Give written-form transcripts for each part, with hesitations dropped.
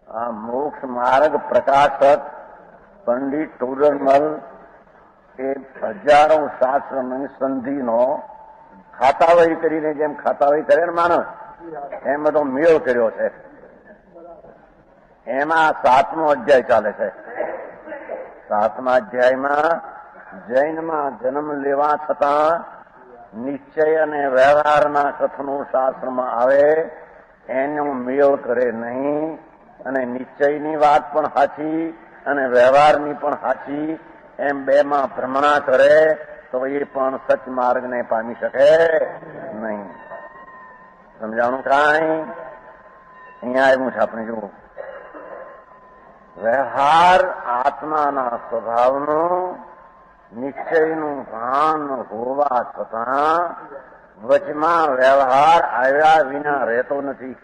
આ મોક્ષ માર્ગ પ્રકાશક પંડિત ટોડરમલ એ હજારો શાસ્ત્રની સંધિનો ખાતાવહી કરીને જેમ ખાતાવહી કરે ને માણસ એમ બધો મેળ કર્યો છે. એમાં 7મો અધ્યાય ચાલે છે. 7મા અધ્યાયમાં જૈનમાં જન્મ લેવા છતાં નિશ્ચય અને વ્યવહારના કથનો શાસ્ત્રમાં આવે એનો મેળ કરે નહીં, અને નિશ્ચયની વાત પણ સાચી અને વ્યવહારની પણ સાચી એમ બેમાં ભ્રમણા કરે તો એ પણ સચ માર્ગને પામી શકે નહીં. સમજાણું કાંઈ? અહીંયા આવ્યું છે આપણે જુઓ. વ્યવહાર આત્માના સ્વભાવનું નિશ્ચયનું ભાન હોવા છતાં વચમાં વ્યવહાર આવ્યા વિના રહેતો નથી.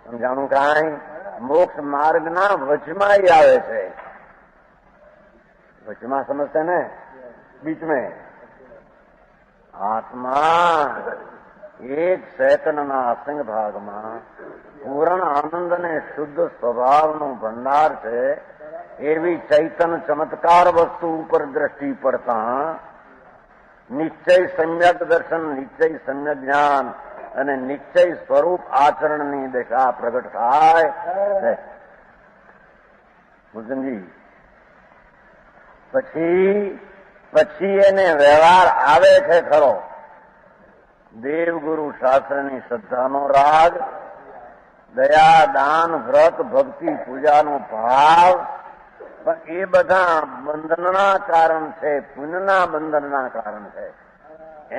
સમજાણું કાંઈ? મોક્ષ માર્ગના વચમાં આવે છે. વચમાં સમજते ને? बीच में આત્મા એક સેકન્ડના અસંગ ભાગમાં પૂર્ણ આનંદ અને શુદ્ધ સ્વભાવનો ભંડાર છે. એવી ચૈતન ચમત્કાર વસ્તુ ઉપર દ્રષ્ટિ પડતા નિશ્ચય સમ્યક દર્શન, નિશ્ચય સમ્યક જ્ઞાન અને નિશ્ચય સ્વરૂપ આચરણની દિશા પ્રગટ થાય છે. ભૂષણજી, પછી એને વ્યવહાર આવે છે ખરો. દેવગુરુ શાસ્ત્રની શ્રદ્ધાનો રાગ, દયા, દાન, વ્રત, ભક્તિ, પૂજાનો ભાવ, પણ એ બધા બંધનના કારણ છે, પુણ્યના બંધનના કારણ છે.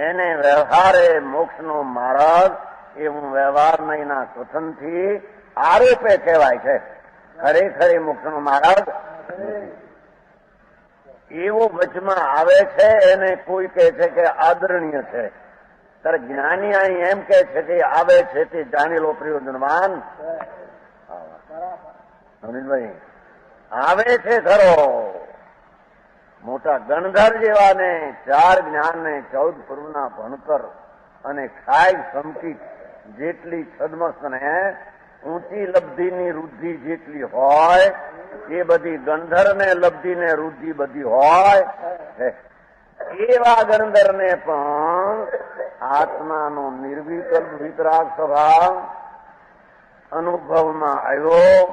એને વ્યવહારે મોક્ષનો માર્ગ એવું વ્યવહાર નહીંના કથનથી આરોપે કહેવાય છે. ખરેખર મોક્ષનો માર્ગ એવો વચમાં આવે છે. એને કોઈ કહે છે કે આદરણીય છે, ત્યારે જ્ઞાની અહીં એમ કે છે કે આવે છે તે જાણી લો પ્રયોજનવાન. અનિલભાઈ, આવે છે ખરો. મોટા ગણધર જેવાને 4 જ્ઞાન ને 14 પૂર્વના ભણતર અને ખાય સમકી જેટલી છદમસ્ત ને ઊંચી લબ્ધિની રુદ્ધિ જેટલી હોય એ બધી ગંધર ને લબ્ધિ ને રુદ્ધિ બધી હોય. એવા ગંધર ને પણ આત્માનો નિર્વિકલ્પ વિતરાગ સ્વભાવ અનુભવમાં આવ્યો.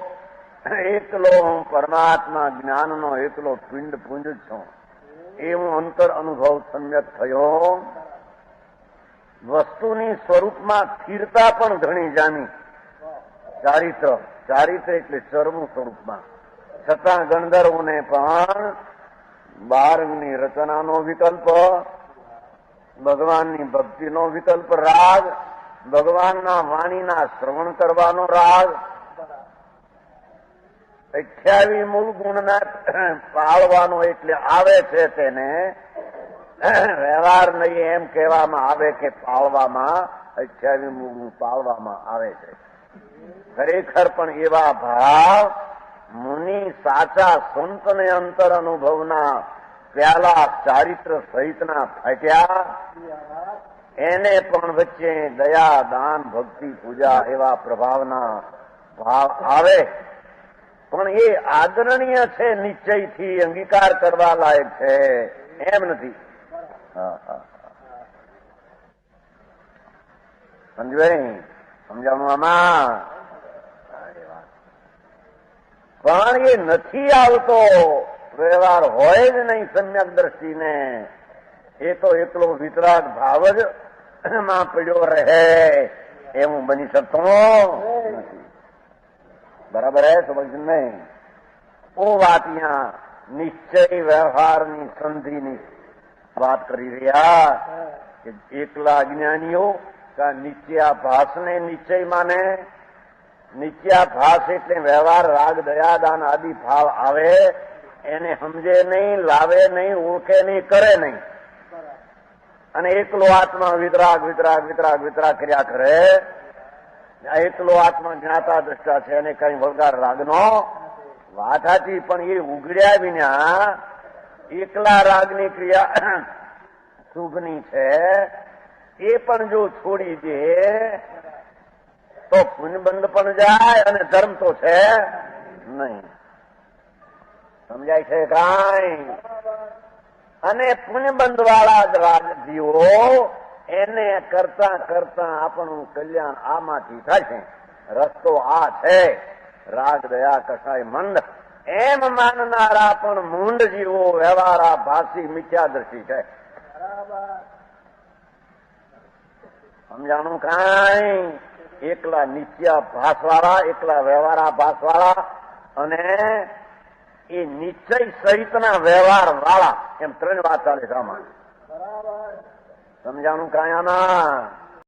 એકલો હું પરમાત્મા જ્ઞાનનો એકલો પિંડ પુંજ છું એવું અંતર અનુભવ સમ્યક થયો. વસ્તુની સ્વરૂપમાં સ્થિરતા પણ ઘણી જામી. ચારિત્ર એટલે ચરમું સ્વરૂપમાં, છતાં ગંધર્વોને પણ બારંગની રચનાનો વિકલ્પ, ભગવાનની ભક્તિનો વિકલ્પ રાગ, ભગવાનના વાણીના શ્રવણ કરવાનો રાગ, 28 મૂળ ગુણના પાળવાનો એટલે આવે છે. તેને વ્યવહાર નહીં એમ કહેવામાં આવે કે પાળવામાં 28 મૂળ ગુણ પાળવામાં આવે છે. ખરેખર પણ એવા ભાવ મુનિ સાચા સંતને અંતર અનુભવના પ્યાલા ચારિત્ર સહિતના ફાટ્યા. એને પણ વચ્ચે દયા, દાન, ભક્તિ, પૂજા એવા પ્રભાવના ભાવ આવે. પણ એ આદરણીય છે, નિશ્ચયથી અંગીકાર કરવા લાયક છે એમ નથી. સમજવાય? સમજાવવાનું આમાં? પણ એ નથી આવતો. વ્યવહાર હોય જ નહીં સમ્યક દ્રષ્ટિને. એ તો એકલો વિતરાગ ભાવ જ માં પડ્યો રહે એવું બની શકતો નથી. બરાબર હે? સમજ નહીં? ઓ વાત અહીંયા નિશ્ચય વ્યવહારની સંધિની વાત કરી રહ્યા કે એકલા અજ્ઞાનીઓ નિત્યાભાસને નિશ્ચય માને. નિત્યાભાસ એટલે વ્યવહાર, રાગ, દયા, દાન આદિ ભાવ આવે એને સમજે નહીં, લાવે નહીં, ઓળખે નહીં, કરે નહીં. અને એકલો આત્મા વિતરાગ વિતરાગ વિતરાગ વિતરાગ કર્યા કરે. એકલો આત્મા જ્ઞાતા દ્રષ્ટા છે એને કઈ વલગાર રાગનો વાત હતી, પણ એ ઉઘડ્યા વિના એકલા રાગની ક્રિયા શુભની છે એ પણ જો છોડી દે તો પુણ્યબંધ પણ જાય અને ધર્મ તો છે નહીં. સમજાય છે કાંઈ? અને પુણ્યબંધ વાળા જ રાજજીવો એને કરતા કરતા આપણું કલ્યાણ આમાંથી થાય છે. રસ્તો આ છે, રાગ દયા કસાય મંદ એમ માનનારા પણ મૂંડ જીવો વ્યવહારા ભાષી મિથ્યાદર્શી છે. સમજાણું કાંઈ? એકલા નિત્યા ભાસવાળા, એકલા વ્યવહારા ભાસવાળા અને એ નિશ્ચય સહિતના વ્યવહાર વાળા, એમ ત્રણ વાત ચાલે છે આમાં. સમજાણું કાંઈ આના?